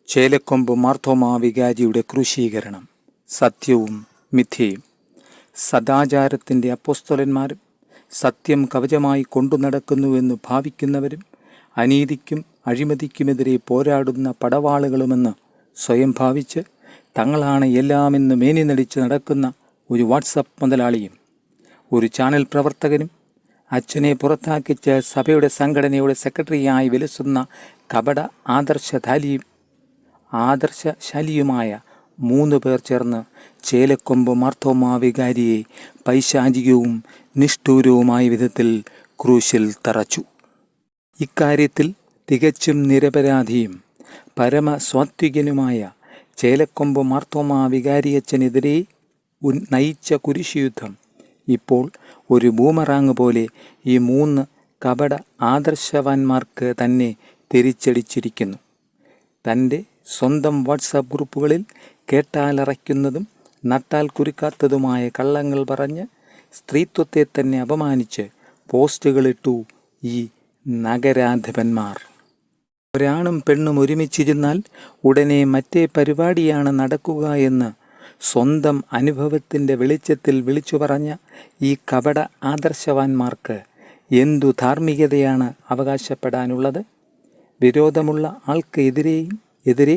ചേലക്കൊമ്പ് മാർത്തോമാ വികാരിയുടെ ക്രൂശീകരണം. സത്യവും മിഥ്യയും. സദാചാരത്തിൻ്റെ അപ്പോസ്തലന്മാരും സത്യം കവചമായി കൊണ്ടു നടക്കുന്നുവെന്ന് ഭാവിക്കുന്നവരും അനീതിക്കും അഴിമതിക്കുമെതിരെ പോരാടുന്ന പടവാളുകളുമെന്ന് സ്വയം ഭാവിച്ച് തങ്ങളാണ് എല്ലാമെന്ന് മേനി നടിച്ച് നടക്കുന്ന ഒരു വാട്സപ്പ് മുതലാളിയും ഒരു ചാനൽ പ്രവർത്തകനും അച്ഛനെ പുറത്താക്കിച്ച് സഭയുടെ സംഘടനയുടെ സെക്രട്ടറിയായി വിലസുന്ന കപട ആദർശശാലിയുമായ 3 പേർ ചേർന്ന് ചേലക്കൊമ്പ് മാർത്തോമാ വികാരിയെ പൈശാചികവും നിഷ്ഠൂരവുമായ വിധത്തിൽ ക്രൂശിൽ തറച്ചു. ഇക്കാര്യത്തിൽ തികച്ചും നിരപരാധിയും പരമസ്വാത്വികനുമായ ചേലക്കൊമ്പ് മാർത്തോമാ വികാരിയച്ഛനെതിരെ നയിച്ച കുരിശുയുദ്ധം ഇപ്പോൾ ഒരു ബൂമറാങ് പോലെ ഈ 3 കപട ആദർശവാന്മാർക്ക് തന്നെ തിരിച്ചടിച്ചിരിക്കുന്നു. തൻ്റെ സ്വന്തം വാട്സാപ്പ് ഗ്രൂപ്പുകളിൽ കേട്ടാലറയ്ക്കുന്നതും നട്ടാൽ കുരുക്കാത്തതുമായ കള്ളങ്ങൾ പറഞ്ഞ് സ്ത്രീത്വത്തെ തന്നെ അപമാനിച്ച് പോസ്റ്റുകളിട്ടു ഈ നഗരാധിപന്മാർ. ഒരാണും പെണ്ണും ഒരുമിച്ചിരുന്നാൽ ഉടനെ മറ്റേ പരിപാടിയാണ് നടക്കുക എന്ന് സ്വന്തം അനുഭവത്തിൻ്റെ വെളിച്ചത്തിൽ വിളിച്ചു പറഞ്ഞ ഈ കപട ആദർശവാന്മാർക്ക് എന്തു ധാർമ്മികതയാണ് അവകാശപ്പെടാനുള്ളത്? വിരോധമുള്ള ആൾക്ക് എതിരെ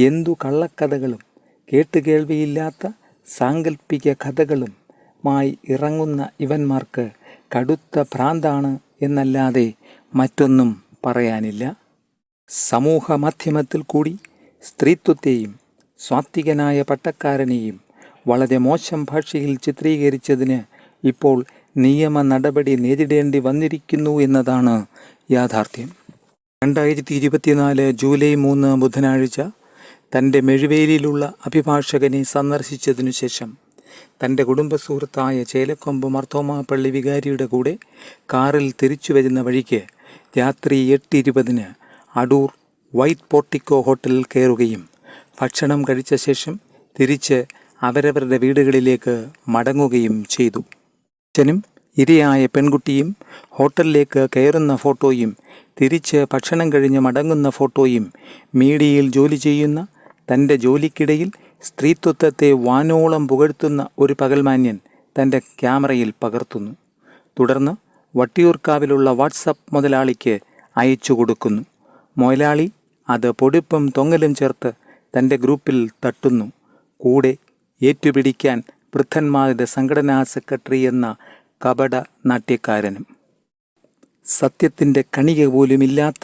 എന്തു കള്ളക്കഥകളും കേട്ടുകേൾവിയില്ലാത്ത സാങ്കല്പിക കഥകളുമായി ഇറങ്ങുന്ന ഇവന്മാർക്ക് കടുത്ത ഭ്രാന്താണ് എന്നല്ലാതെ മറ്റൊന്നും പറയാനില്ല. സമൂഹ മാധ്യമത്തിൽ കൂടി സ്ത്രീത്വത്തെയും സ്വാത്വികനായ പട്ടക്കാരനെയും വളരെ മോശം ഭാഷയിൽ ചിത്രീകരിച്ചതിന് ഇപ്പോൾ നിയമ നടപടി നേരിടേണ്ടി വന്നിരിക്കുന്നു എന്നതാണ് യാഥാർത്ഥ്യം. 2024 ജൂലൈ 3 ബുധനാഴ്ച തൻ്റെ മെഴുവേലിയിലുള്ള അഭിഭാഷകനെ സന്ദർശിച്ചതിനു ശേഷം തൻ്റെ കുടുംബസുഹൃത്തായ ചേലക്കൊമ്പ് മാർത്തോമാ പള്ളി വികാരിയുടെ കൂടെ കാറിൽ തിരിച്ചു വരുന്ന വഴിക്ക് രാത്രി 8:20 അടൂർ വൈറ്റ് പോർട്ടിക്കോ ഹോട്ടലിൽ കയറുകയും ഭക്ഷണം കഴിച്ച ശേഷം തിരിച്ച് അവരവരുടെ വീടുകളിലേക്ക് മടങ്ങുകയും ചെയ്തു. അച്ഛനും ഇരയായ പെൺകുട്ടിയും ഹോട്ടലിലേക്ക് കയറുന്ന ഫോട്ടോയും തിരിച്ച് ഭക്ഷണം കഴിഞ്ഞ് മടങ്ങുന്ന ഫോട്ടോയും മീഡിയയിൽ ജോലി ചെയ്യുന്ന തൻ്റെ ജോലിക്കിടയിൽ സ്ത്രീത്വത്തെ വാനോളം പുകഴ്ത്തുന്ന ഒരു പകൽമാന്യൻ തൻ്റെ ക്യാമറയിൽ പകർത്തുന്നു. തുടർന്ന് വട്ടിയൂർക്കാവിലുള്ള വാട്സപ്പ് മുതലാളിക്ക് അയച്ചു കൊടുക്കുന്നു. മുതലാളി അത് പൊടിപ്പും തൊങ്ങലും ചേർത്ത് തൻ്റെ ഗ്രൂപ്പിൽ തട്ടുന്നു. കൂടെ ഏറ്റുപിടിക്കാൻ വൃദ്ധന്മാരുടെ സംഘടനാ സെക്രട്ടറി എന്ന കപട നാട്യക്കാരനും. സത്യത്തിൻ്റെ കണിക പോലുമില്ലാത്ത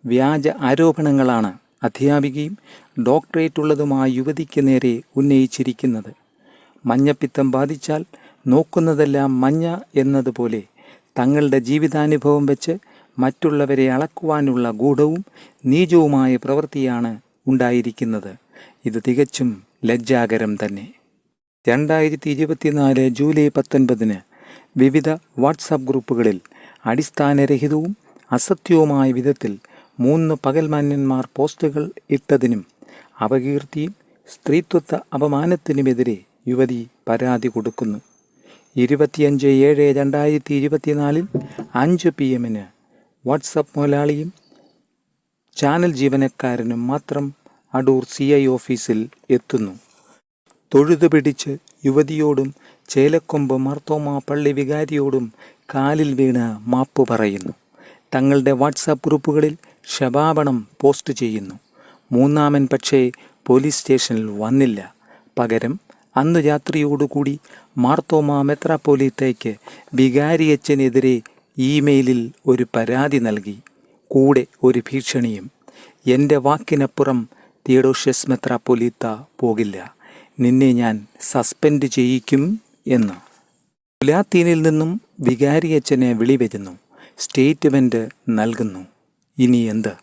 വ്യാജ ആരോപണങ്ങളാണ് അധ്യാപികയും ഡോക്ടറേറ്റുള്ളതുമായ യുവതിക്ക് നേരെ ഉന്നയിച്ചിരിക്കുന്നത്. മഞ്ഞപ്പിത്തം ബാധിച്ചാൽ നോക്കുന്നതെല്ലാം മഞ്ഞ എന്നതുപോലെ തങ്ങളുടെ ജീവിതാനുഭവം വെച്ച് മറ്റുള്ളവരെ അളക്കുവാനുള്ള ഗൂഢവും നീചവുമായ പ്രവൃത്തിയാണ് ഉണ്ടായിരിക്കുന്നത്. ഇത് തികച്ചും ലജ്ജാകരം തന്നെ. 2024 ജൂലൈ 19 വിവിധ വാട്സാപ്പ് ഗ്രൂപ്പുകളിൽ അടിസ്ഥാനരഹിതവും അസത്യവുമായ വിധത്തിൽ 3 പകൽമാന്യന്മാർ പോസ്റ്റുകൾ ഇട്ടതിനും അപകീർത്തിയും സ്ത്രീത്വ അപമാനത്തിനുമെതിരെ യുവതി പരാതി കൊടുക്കുന്നു. 25/7/2024 5 PM വാട്സപ്പ് മുതലാളിയും ചാനൽ ജീവനക്കാരനും മാത്രം അടൂർ CI ഓഫീസിൽ എത്തുന്നു. തൊഴുതുപിടിച്ച് യുവതിയോടും ചേലക്കൊമ്പ് മാർത്തോമാ പള്ളി വികാരിയോടും കാലിൽ വീണ് മാപ്പ് പറയുന്നു. തങ്ങളുടെ വാട്സാപ്പ് ഗ്രൂപ്പുകളിൽ ക്ഷമാപണം പോസ്റ്റ് ചെയ്യുന്നു. മൂന്നാമൻ പക്ഷേ പോലീസ് സ്റ്റേഷനിൽ വന്നില്ല. പകരം അന്ന് രാത്രിയോടുകൂടി മാർത്തോമാ മെത്രാപ്പോലീത്തയ്ക്ക് വികാരിയച്ഛനെതിരെ ഇമെയിലിൽ ഒരു പരാതി നൽകി. കൂടെ ഒരു ഭീഷണിയും. എൻ്റെ വാക്കിനപ്പുറം തിയഡോഷ്യസ് മെത്രാപ്പോലീത്ത പോകില്ല, നിന്നെ ഞാൻ സസ്പെൻഡ് ചെയ്യിക്കും എന്ന്. ലാത്തീനിൽ നിന്നും വികാരിയച്ഛനെ വിളി വരുന്നു. സ്റ്റേറ്റ്മെൻറ്റ് നൽകുന്നു. ഇനി എന്ത്?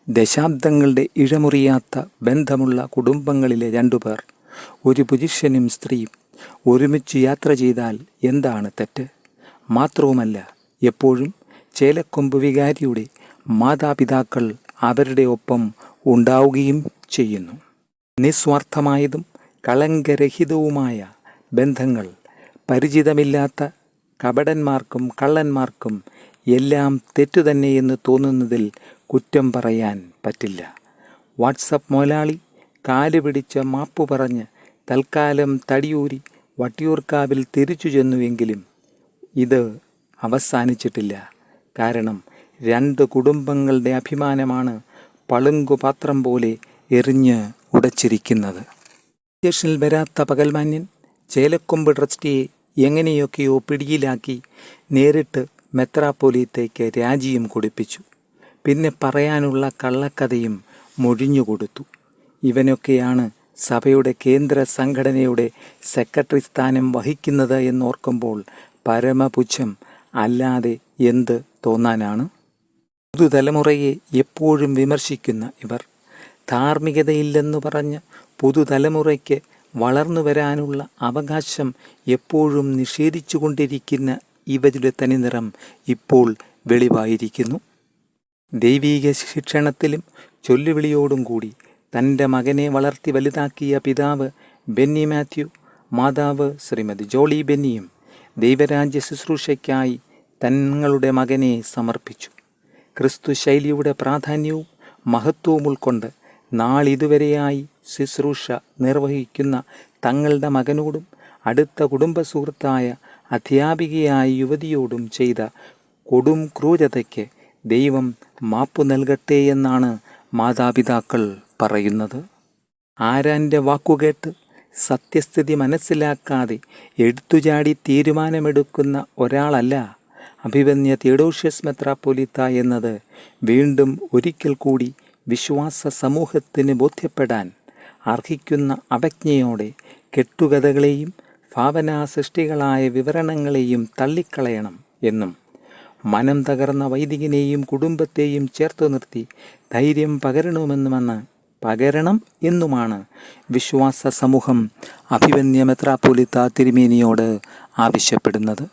ദശാബ്ദങ്ങളുടെ ഇഴമുറിയാത്ത ബന്ധമുള്ള കുടുംബങ്ങളിലെ 2 പേർ, ഒരു പുരുഷനും സ്ത്രീയും ഒരുമിച്ച് യാത്ര ചെയ്താൽ എന്താണ് തെറ്റ്? മാത്രവുമല്ല, എപ്പോഴും ചേലക്കൊമ്പ് വികാരിയുടെ മാതാപിതാക്കൾ അവരുടെ ഒപ്പം ഉണ്ടാവുകയും ചെയ്യുന്നു. നിസ്വാർത്ഥമായതും കളങ്കരഹിതവുമായ ബന്ധങ്ങൾ പരിചിതമില്ലാത്ത കപടന്മാർക്കും കള്ളന്മാർക്കും എല്ലാം തെറ്റുതന്നെയെന്ന് തോന്നുന്നതിൽ കുറ്റം പറയാൻ പറ്റില്ല. വാട്സപ്പ് മുതലാളി കാല് പിടിച്ച് മാപ്പു പറഞ്ഞ് തൽക്കാലം തടിയൂരി വട്ടിയൂർക്കാവിൽ തിരിച്ചു ചെന്നുവെങ്കിലും ഇത് അവസാനിച്ചിട്ടില്ല. കാരണം 2 കുടുംബങ്ങളുടെ അഭിമാനമാണ് പളുങ്കുപാത്രം പോലെ എറിഞ്ഞ് ഉടച്ചിരിക്കുന്നത്. സ്റ്റേഷനിൽ വരാത്ത പകൽമാന്യൻ ചേലക്കൊമ്പ് ട്രസ്റ്റിയെ എങ്ങനെയൊക്കെയോ പിടിയിലാക്കി നേരിട്ട് മെത്രാപ്പൊലീത്തയ്ക്ക് രാജിയും കൊടുപ്പിച്ചു. പിന്നെ പറയാനുള്ള കള്ളക്കഥയും മൊഴിഞ്ഞുകൊടുത്തു. ഇവനൊക്കെയാണ് സഭയുടെ കേന്ദ്ര സംഘടനയുടെ സെക്രട്ടറി സ്ഥാനം വഹിക്കുന്നത് എന്നോർക്കുമ്പോൾ പരമപുച്ഛം അല്ലാതെ എന്ത് തോന്നാനാണ്? പുതുതലമുറയെ എപ്പോഴും വിമർശിക്കുന്ന ഇവർ ധാർമ്മികതയില്ലെന്നു പറഞ്ഞ് പുതുതലമുറയ്ക്ക് വളർന്നു വരാനുള്ള അവകാശം എപ്പോഴും നിഷേധിച്ചുകൊണ്ടിരിക്കുന്ന ഇവരുടെ തനിനിറം ഇപ്പോൾ വെളിവായിരിക്കുന്നു. ദൈവീക ശിക്ഷണത്തിലും ചൊല്ലുവിളിയോടും കൂടി തൻ്റെ മകനെ വളർത്തി വലുതാക്കിയ പിതാവ് ബെന്നി മാത്യു, മാതാവ് ശ്രീമതി ജോളി ബെന്നിയും ദൈവരാജ്യ ശുശ്രൂഷയ്ക്കായി തങ്ങളുടെ മകനെ സമർപ്പിച്ചു. ക്രിസ്തു ശൈലിയുടെ പ്രാധാന്യവും മഹത്വവും ഉൾക്കൊണ്ട് നാളിതുവരെയായി ശുശ്രൂഷ നിർവഹിക്കുന്ന തങ്ങളുടെ മകനോടും അടുത്ത കുടുംബ സുഹൃത്തായ അധ്യാപികയായ യുവതിയോടും ചെയ്ത കൊടും ക്രൂരതയ്ക്ക് ദൈവം മാപ്പു നൽകട്ടെ എന്നാണ് മാതാപിതാക്കൾ പറയുന്നത്. ആരാൻ്റെ വാക്കുകേട്ട് സത്യസ്ഥിതി മനസ്സിലാക്കാതെ എടുത്തുചാടി തീരുമാനമെടുക്കുന്ന ഒരാളല്ല അഭിവന്യ തിയഡോഷ്യസ് മെത്രാപ്പൊലീത്ത എന്നത് വീണ്ടും ഒരിക്കൽ കൂടി വിശ്വാസ സമൂഹത്തിന് ബോധ്യപ്പെടാൻ അർഹിക്കുന്ന അവജ്ഞയോടെ കെട്ടുകഥകളെയും ഭാവനാസൃഷ്ടികളായ വിവരണങ്ങളെയും തള്ളിക്കളയണം എന്നും മനം തകർന്ന വൈദികനെയും കുടുംബത്തെയും ചേർത്തു നിർത്തി ധൈര്യം പകരണം എന്നുമാണ് വിശ്വാസ സമൂഹം അഭിവന്യ മെത്രാപ്പൊലീത്ത തിരുമേനിയോട് ആവശ്യപ്പെടുന്നത്.